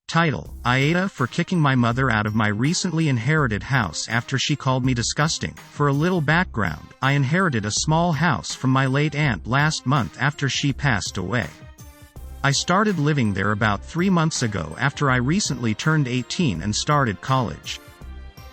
Title: AITA for kicking my mother out of my recently inherited house after she called me disgusting. For a little background, I inherited a small house from my late aunt last month after she passed away. I started living there about 3 months ago after I recently turned 18 and started college.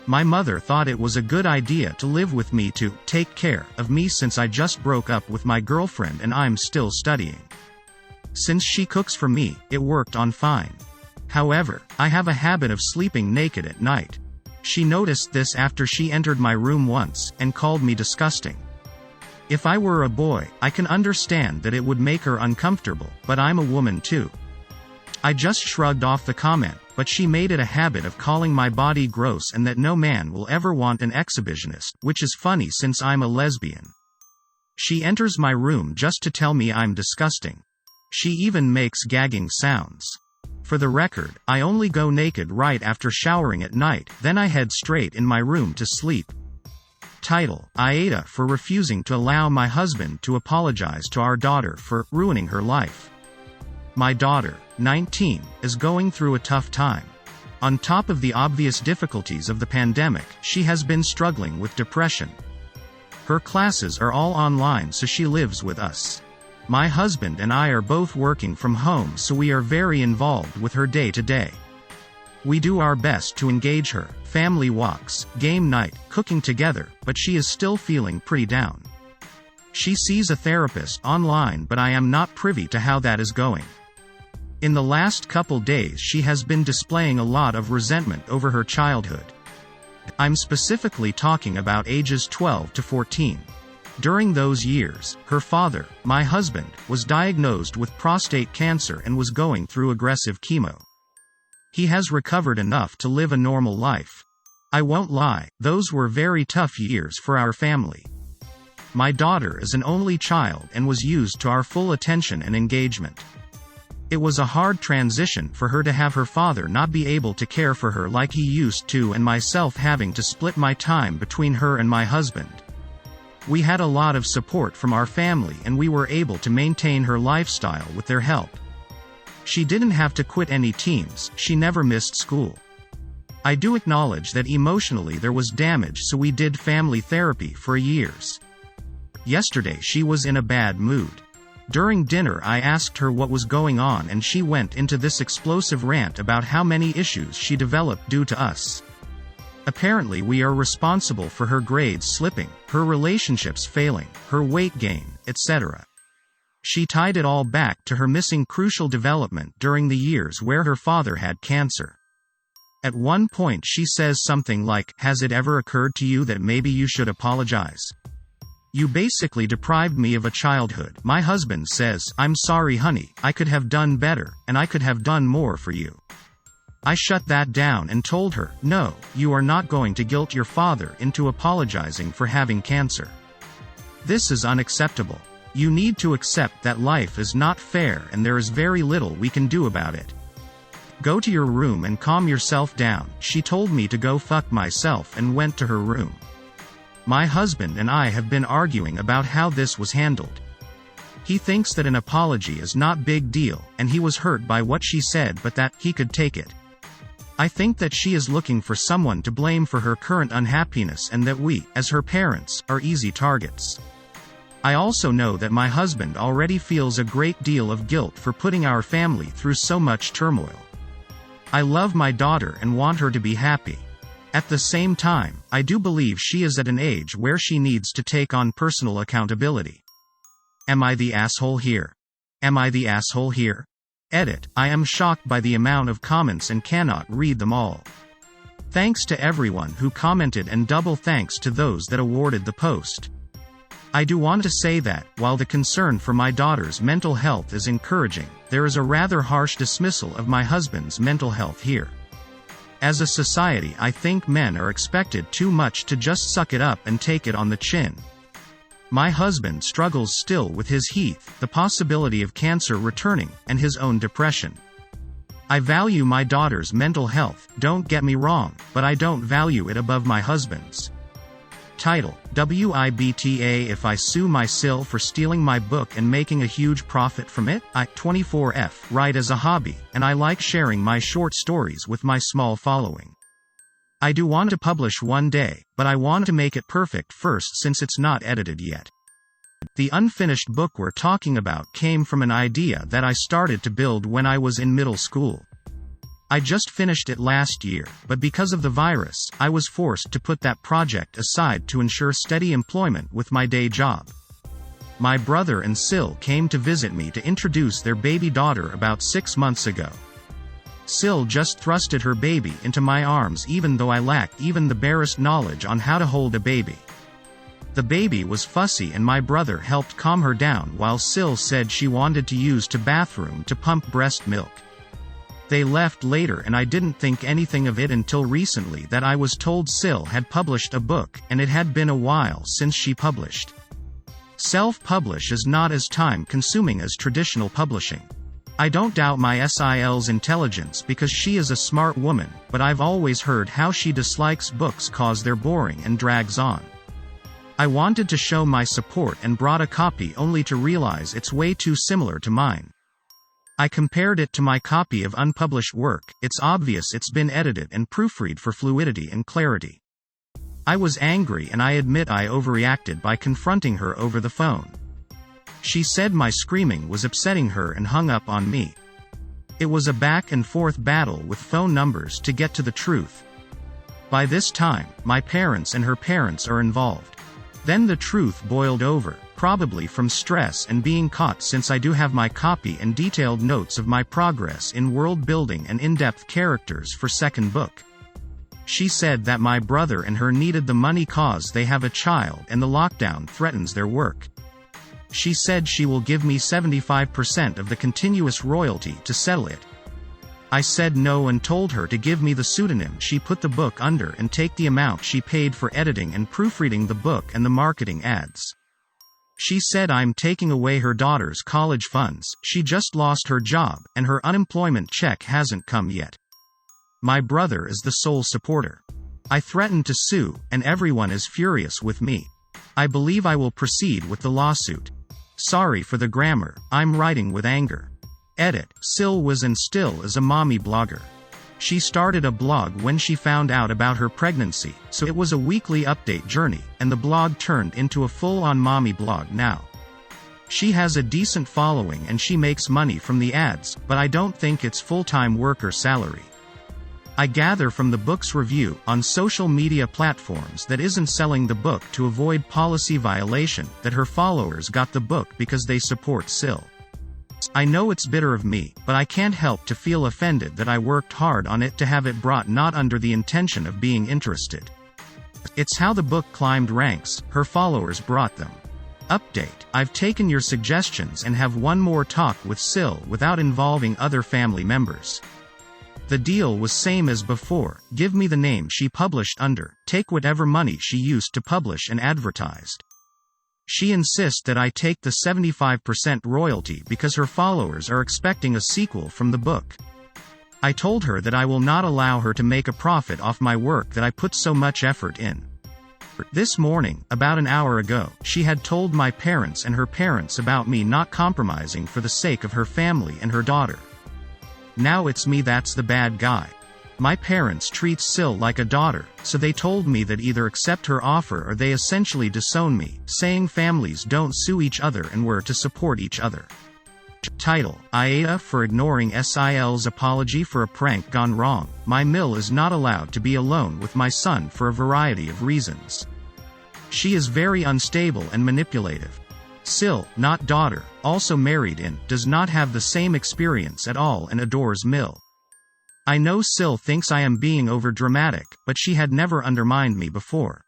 My mother thought it was a good idea to live with me to take care of me since I just broke up with my girlfriend and I'm still studying. Since she cooks for me, it worked on fine. However, I have a habit of sleeping naked at night. She noticed this after she entered my room once, and called me disgusting. If I were a boy, I can understand that it would make her uncomfortable, but I'm a woman too. I just shrugged off the comment, but she made it a habit of calling my body gross and that no man will ever want an exhibitionist, which is funny since I'm a lesbian. She enters my room just to tell me I'm disgusting. She even makes gagging sounds. For the record, I only go naked right after showering at night, then I head straight in my room to sleep. Title: AITA for refusing to allow my husband to apologize to our daughter for ruining her life. My daughter, 19, is going through a tough time. On top of the obvious difficulties of the pandemic, she has been struggling with depression. Her classes are all online, so she lives with us. My husband and I are both working from home, so we are very involved with her day to day. We do our best to engage her, family walks, game night, cooking together, but she is still feeling pretty down. She sees a therapist online, but I am not privy to how that is going. In the last couple days she has been displaying a lot of resentment over her childhood. I'm specifically talking about ages 12 to 14. During those years, her father, my husband, was diagnosed with prostate cancer and was going through aggressive chemo. He has recovered enough to live a normal life. I won't lie, those were very tough years for our family. My daughter is an only child and was used to our full attention and engagement. It was a hard transition for her to have her father not be able to care for her like he used to, and myself having to split my time between her and my husband. We had a lot of support from our family and we were able to maintain her lifestyle with their help. She didn't have to quit any teams, she never missed school. I do acknowledge that emotionally there was damage, so we did family therapy for years. Yesterday she was in a bad mood. During dinner I asked her what was going on and she went into this explosive rant about how many issues she developed due to us. Apparently we are responsible for her grades slipping, her relationships failing, her weight gain, etc. She tied it all back to her missing crucial development during the years where her father had cancer. At one point she says something like, "Has it ever occurred to you that maybe you should apologize? You basically deprived me of a childhood." My husband says, "I'm sorry honey, I could have done better, and I could have done more for you." I shut that down and told her, "No, you are not going to guilt your father into apologizing for having cancer. This is unacceptable. You need to accept that life is not fair and there is very little we can do about it. Go to your room and calm yourself down." She told me to go fuck myself and went to her room. My husband and I have been arguing about how this was handled. He thinks that an apology is not big deal, and he was hurt by what she said but that he could take it. I think that she is looking for someone to blame for her current unhappiness and that we, as her parents, are easy targets. I also know that my husband already feels a great deal of guilt for putting our family through so much turmoil. I love my daughter and want her to be happy. At the same time, I do believe she is at an age where she needs to take on personal accountability. Am I the asshole here? Am I the asshole here? Edit: I am shocked by the amount of comments and cannot read them all. Thanks to everyone who commented and double thanks to those that awarded the post. I do want to say that, while the concern for my daughter's mental health is encouraging, there is a rather harsh dismissal of my husband's mental health here. As a society I think men are expected too much to just suck it up and take it on the chin. My husband struggles still with his health, the possibility of cancer returning, and his own depression. I value my daughter's mental health, don't get me wrong, but I don't value it above my husband's. Title: WIBTA If I Sue my Sil for stealing my book and making a huge profit from it? I, 24F, write as a hobby, and I like sharing my short stories with my small following. I do want to publish one day, but I want to make it perfect first since it's not edited yet. The unfinished book we're talking about came from an idea that I started to build when I was in middle school. I just finished it last year, but because of the virus, I was forced to put that project aside to ensure steady employment with my day job. My brother and Sil came to visit me to introduce their baby daughter about 6 months ago. Sil just thrusted her baby into my arms even though I lacked even the barest knowledge on how to hold a baby. The baby was fussy and my brother helped calm her down while Sil said she wanted to use the bathroom to pump breast milk. They left later and I didn't think anything of it until recently that I was told Sil had published a book, and it had been a while since she published. Self-publish is not as time-consuming as traditional publishing. I don't doubt my Sil's intelligence because she is a smart woman, but I've always heard how she dislikes books cause they're boring and drags on. I wanted to show my support and brought a copy only to realize it's way too similar to mine. I compared it to my copy of unpublished work. It's obvious it's been edited and proofread for fluidity and clarity. I was angry and I admit I overreacted by confronting her over the phone. She said my screaming was upsetting her and hung up on me. It was a back and forth battle with phone numbers to get to the truth. By this time, my parents and her parents are involved. Then the truth boiled over, probably from stress and being caught since I do have my copy and detailed notes of my progress in world building and in-depth characters for second book. She said that my brother and her needed the money cause they have a child and the lockdown threatens their work. She said she will give me 75% of the continuous royalty to settle it. I said no and told her to give me the pseudonym she put the book under and take the amount she paid for editing and proofreading the book and the marketing ads. She said I'm taking away her daughter's college funds, she just lost her job, and her unemployment check hasn't come yet. My brother is the sole supporter. I threatened to sue, and everyone is furious with me. I believe I will proceed with the lawsuit. Sorry for the grammar, I'm writing with anger. Edit: Sil was and still is a mommy blogger. She started a blog when she found out about her pregnancy, so it was a weekly update journey, and the blog turned into a full-on mommy blog now. She has a decent following and she makes money from the ads, but I don't think it's full-time work or salary. I gather from the book's review on social media platforms that isn't selling the book to avoid policy violation, that her followers got the book because they support Sil. I know it's bitter of me, but I can't help to feel offended that I worked hard on it to have it brought not under the intention of being interested. It's how the book climbed ranks, her followers brought them. Update: I've taken your suggestions and have one more talk with Sil without involving other family members. The deal was same as before, give me the name she published under, take whatever money she used to publish and advertised. She insists that I take the 75% royalty because her followers are expecting a sequel from the book. I told her that I will not allow her to make a profit off my work that I put so much effort in. This morning, about an hour ago, she had told my parents and her parents about me not compromising for the sake of her family and her daughter. Now it's me that's the bad guy. My parents treat Sil like a daughter, so they told me that either accept her offer or they essentially disown me, saying families don't sue each other and we're to support each other. Title: AITA for ignoring Sil's apology for a prank gone wrong. My Mill is not allowed to be alone with my son for a variety of reasons. She is very unstable and manipulative. Sil, not daughter, also married in, does not have the same experience at all and adores Mill. I know Sil thinks I am being overdramatic, but she had never undermined me before.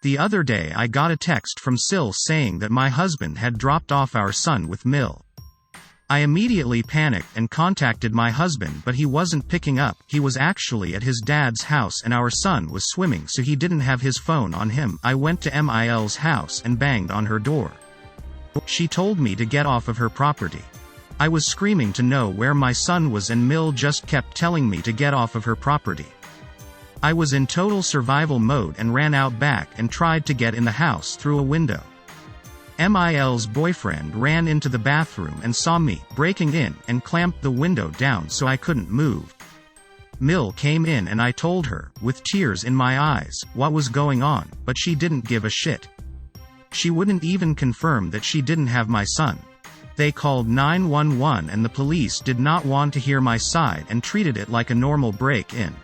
The other day I got a text from Sil saying that my husband had dropped off our son with Mill. I immediately panicked and contacted my husband, but he wasn't picking up. He was actually at his dad's house and our son was swimming, so he didn't have his phone on him. I went to Mil's house and banged on her door. She told me to get off of her property. I was screaming to know where my son was and Mill just kept telling me to get off of her property. I was in total survival mode and ran out back and tried to get in the house through a window. Mil's boyfriend ran into the bathroom and saw me breaking in and clamped the window down so I couldn't move. Mil came in and I told her, with tears in my eyes, what was going on, but she didn't give a shit. She wouldn't even confirm that she didn't have my son. They called 911 and the police did not want to hear my side and treated it like a normal break-in.